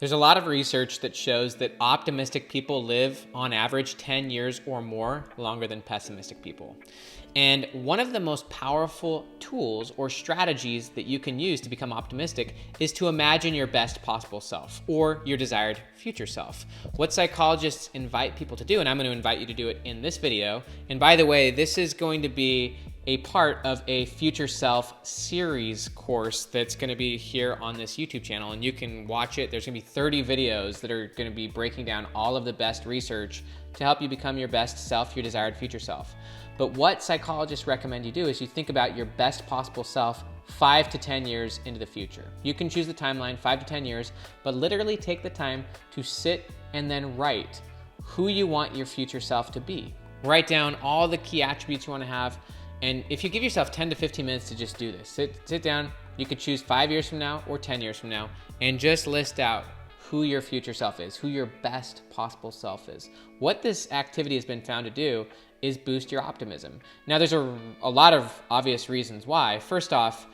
There's a lot of research that shows that optimistic people live on average 10 years or more longer than pessimistic people. And one of the most powerful tools or strategies that you can use to become optimistic is to imagine your best possible self or your desired future self. What psychologists invite people to do, and I'm going to invite you to do it in this video. And by the way, this is going to be a part of a Future Self series course that's going to be here on this YouTube channel, and you can watch it. There's going to be 30 videos that are going to be breaking down all of the best research to help you become your best self, your desired future self. But what psychologists recommend you do is you think about your best possible self 5 to 10 years into the future. You can choose the timeline, 5 to 10 years, but literally take the time to sit and then write who you want your future self to be. Write down all the key attributes you want to have. And if you give yourself 10 to 15 minutes to just do this, sit down, you could choose 5 years from now or 10 years from now, and just list out who your future self is, who your best possible self is. What this activity has been found to do is boost your optimism. Now, there's a lot of obvious reasons why. First off,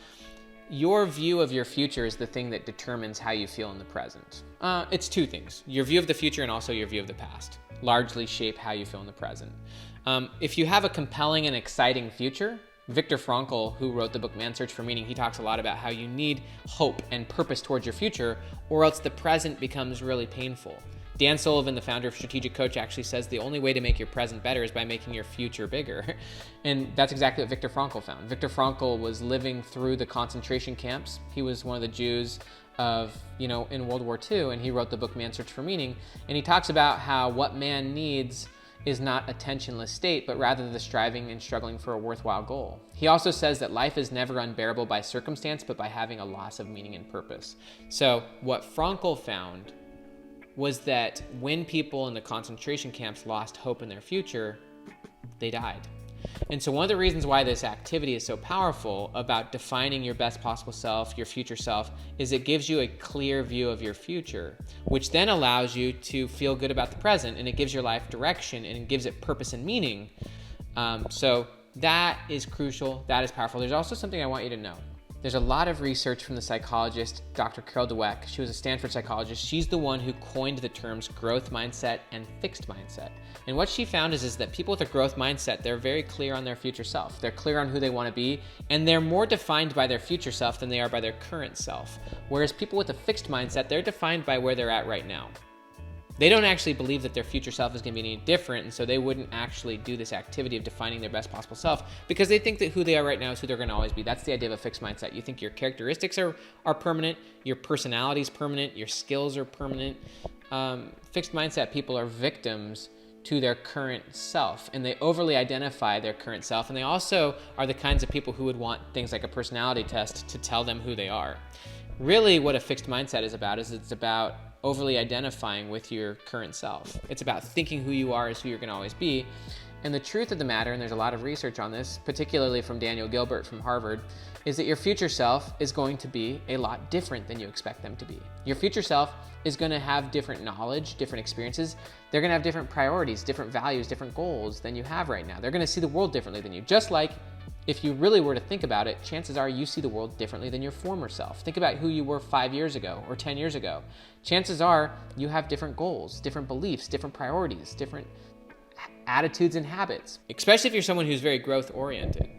your view of your future is the thing that determines how you feel in the present. It's two things. Your view of the future and also your view of the past largely shape how you feel in the present. If you have a compelling and exciting future, Viktor Frankl, who wrote the book Man's Search for Meaning, he talks a lot about how you need hope and purpose towards your future, or else the present becomes really painful. Dan Sullivan, the founder of Strategic Coach, actually says the only way to make your present better is by making your future bigger. And that's exactly what Viktor Frankl found. Viktor Frankl was living through the concentration camps. He was one of the Jews in World War II, and he wrote the book Man's Search for Meaning. And he talks about how what man needs is not a tensionless state, but rather the striving and struggling for a worthwhile goal. He also says that life is never unbearable by circumstance, but by having a loss of meaning and purpose. So what Frankl found was that when people in the concentration camps lost hope in their future, they died. And so one of the reasons why this activity is so powerful about defining your best possible self, your future self, is it gives you a clear view of your future, which then allows you to feel good about the present, and it gives your life direction and it gives it purpose and meaning. So that is crucial. That is powerful. There's also something I want you to know. There's a lot of research from the psychologist, Dr. Carol Dweck. She was a Stanford psychologist. She's the one who coined the terms growth mindset and fixed mindset. And what she found is that people with a growth mindset, they're very clear on their future self. They're clear on who they want to be, and they're more defined by their future self than they are by their current self. Whereas people with a fixed mindset, they're defined by where they're at right now. They don't actually believe that their future self is going to be any different, and so they wouldn't actually do this activity of defining their best possible self because they think that who they are right now is who they're going to always be. That's the idea of a fixed mindset. You think your characteristics are permanent, your personality is permanent, your skills are permanent. Fixed mindset people are victims to their current self, and they overly identify their current self, and they also are the kinds of people who would want things like a personality test to tell them who they are. Really, what a fixed mindset is about is it's about overly identifying with your current self. It's about thinking who you are is who you're going to always be. And the truth of the matter, and there's a lot of research on this, particularly from Daniel Gilbert from Harvard, is that your future self is going to be a lot different than you expect them to be. Your future self is going to have different knowledge, different experiences. They're going to have different priorities, different values, different goals than you have right now. They're going to see the world differently than you. Just like if you really were to think about it, chances are you see the world differently than your former self. Think about who you were 5 years ago or 10 years ago. Chances are you have different goals, different beliefs, different priorities, different attitudes and habits, especially if you're someone who's very growth oriented.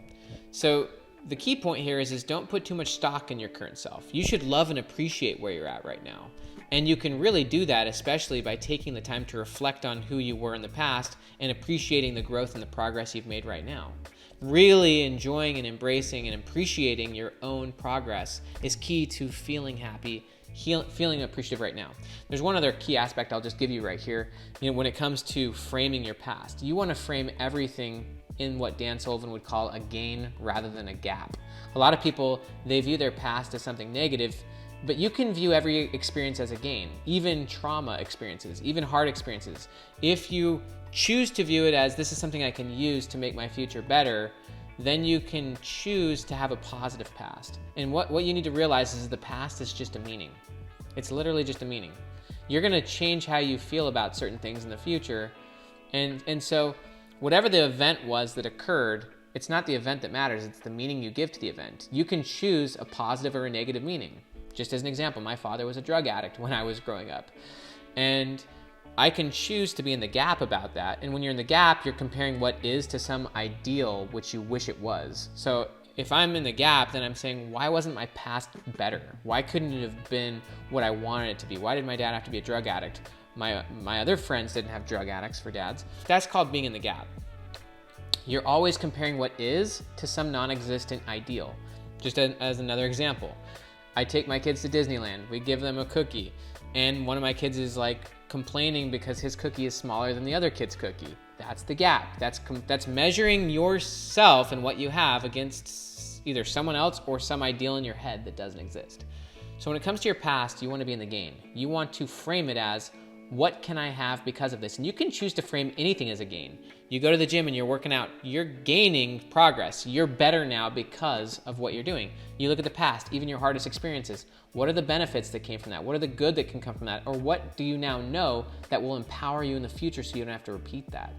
So the key point here is don't put too much stock in your current self. You should love and appreciate where you're at right now. And you can really do that, especially by taking the time to reflect on who you were in the past and appreciating the growth and the progress you've made right now. Really enjoying and embracing and appreciating your own progress is key to feeling happy, feeling appreciative right now. There's one other key aspect I'll just give you right here. When it comes to framing your past, you want to frame everything in what Dan Sullivan would call a gain rather than a gap. A lot of people, they view their past as something negative, but you can view every experience as a gain, even trauma experiences, even hard experiences. If you choose to view it as this is something I can use to make my future better, then you can choose to have a positive past. And what you need to realize is the past is just a meaning. It's literally just a meaning. You're going to change how you feel about certain things in the future. And so whatever the event was that occurred, it's not the event that matters, it's the meaning you give to the event. You can choose a positive or a negative meaning. Just as an example, my father was a drug addict when I was growing up. And I can choose to be in the gap about that. And when you're in the gap, you're comparing what is to some ideal which you wish it was. So if I'm in the gap, then I'm saying, why wasn't my past better? Why couldn't it have been what I wanted it to be? Why did my dad have to be a drug addict? My other friends didn't have drug addicts for dads. That's called being in the gap. You're always comparing what is to some non-existent ideal. Just as another example, I take my kids to Disneyland. We give them a cookie. And one of my kids is like complaining because his cookie is smaller than the other kid's cookie. That's the gap. That's measuring yourself and what you have against either someone else or some ideal in your head that doesn't exist. So when it comes to your past, you want to be in the game. You want to frame it as, what can I have because of this? And you can choose to frame anything as a gain. You go to the gym and you're working out, you're gaining progress. You're better now because of what you're doing. You look at the past, even your hardest experiences. What are the benefits that came from that? What are the good that can come from that? Or what do you now know that will empower you in the future so you don't have to repeat that?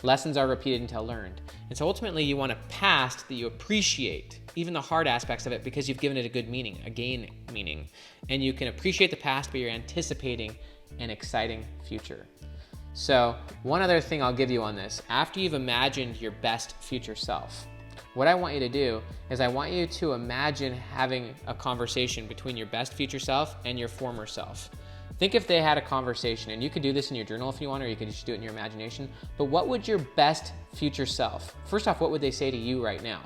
Lessons are repeated until learned. And so ultimately you want a past that you appreciate, even the hard aspects of it, because you've given it a good meaning, a gain meaning. And you can appreciate the past, but you're anticipating an exciting future. So one other thing I'll give you on this, after you've imagined your best future self, what I want you to do is I want you to imagine having a conversation between your best future self and your former self. Think if they had a conversation, and you could do this in your journal if you want, or you could just do it in your imagination, but what would your best future self, first off, what would they say to you right now?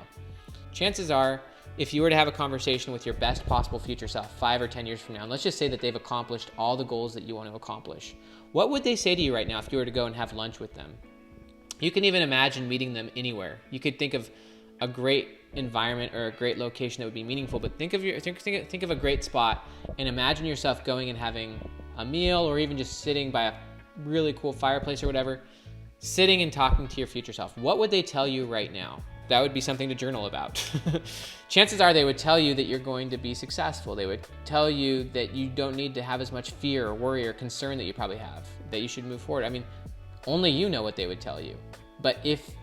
Chances are, if you were to have a conversation with your best possible future self 5 or 10 years from now, and let's just say that they've accomplished all the goals that you want to accomplish, what would they say to you right now if you were to go and have lunch with them? You can even imagine meeting them anywhere. You could think of a great environment or a great location that would be meaningful, but think of a great spot and imagine yourself going and having a meal, or even just sitting by a really cool fireplace or whatever, sitting and talking to your future self. What would they tell you right now? That would be something to journal about. Chances are they would tell you that you're going to be successful. They would tell you that you don't need to have as much fear or worry or concern that you probably have, that you should move forward. I mean, only you know what they would tell you. But if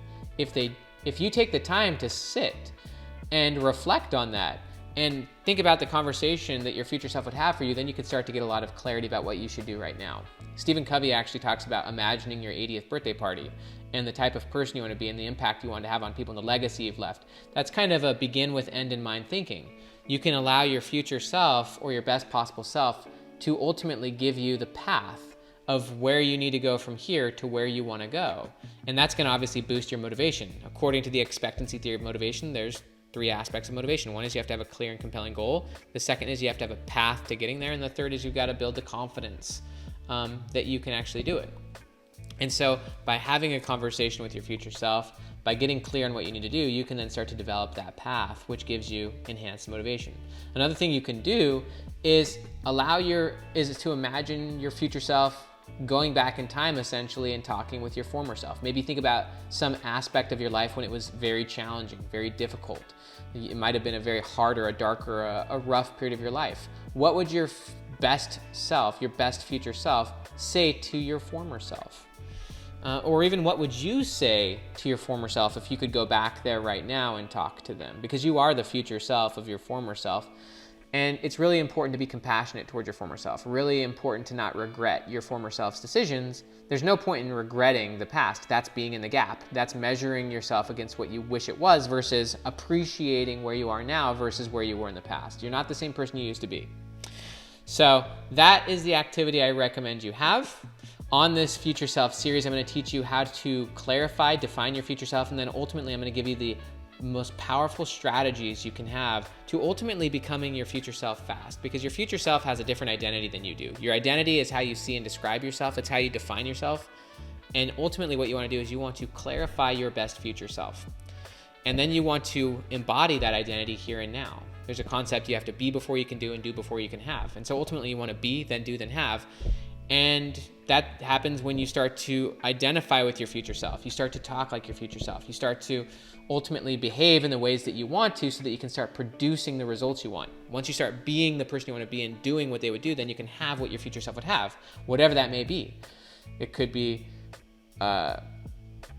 you take the time to sit and reflect on that and think about the conversation that your future self would have for you, then you could start to get a lot of clarity about what you should do right now. Stephen Covey actually talks about imagining your 80th birthday party and the type of person you want to be and the impact you want to have on people and the legacy you've left. That's kind of a begin with end in mind thinking. You can allow your future self or your best possible self to ultimately give you the path of where you need to go from here to where you want to go. And that's going to obviously boost your motivation. According to the expectancy theory of motivation, there's 3 aspects of motivation. One is you have to have a clear and compelling goal. The second is you have to have a path to getting there. And the third is you've got to build the confidence that you can actually do it. And so by having a conversation with your future self, by getting clear on what you need to do, you can then start to develop that path, which gives you enhanced motivation. Another thing you can do is to imagine your future self going back in time essentially and talking with your former self. Maybe think about some aspect of your life when it was very challenging, very difficult. It might have been a very hard or a dark or a rough period of your life. What would your best self, your best future self, say to your former self? Or even what would you say to your former self if you could go back there right now and talk to them? Because you are the future self of your former self. And it's really important to be compassionate towards your former self. Really important to not regret your former self's decisions. There's no point in regretting the past. That's being in the gap. That's measuring yourself against what you wish it was versus appreciating where you are now versus where you were in the past. You're not the same person you used to be. So that is the activity I recommend you have. On this Future Self series, I'm going to teach you how to clarify, define your future self, and then ultimately I'm going to give you the most powerful strategies you can have to ultimately becoming your future self fast, because your future self has a different identity than you do. Your identity is how you see and describe yourself. It's how you define yourself. And ultimately what you want to do is you want to clarify your best future self. And then you want to embody that identity here and now. There's a concept you have to be before you can do and do before you can have. And so ultimately you want to be, then do, then have. And that happens when you start to identify with your future self. You start to talk like your future self. You start to ultimately behave in the ways that you want to so that you can start producing the results you want. Once you start being the person you want to be and doing what they would do, then you can have what your future self would have, whatever that may be. It could be a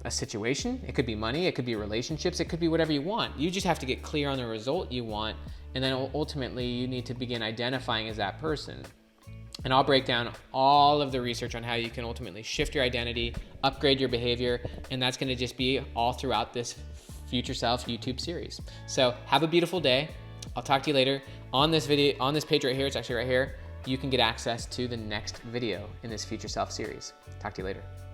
situation, it could be money, it could be relationships, it could be whatever you want. You just have to get clear on the result you want And then ultimately, you need to begin identifying as that person. And I'll break down all of the research on how you can ultimately shift your identity, upgrade your behavior, and that's going to just be all throughout this Future Self YouTube series. So have a beautiful day. I'll talk to you later. On this video, on this page right here, it's actually right here, you can get access to the next video in this Future Self series. Talk to you later.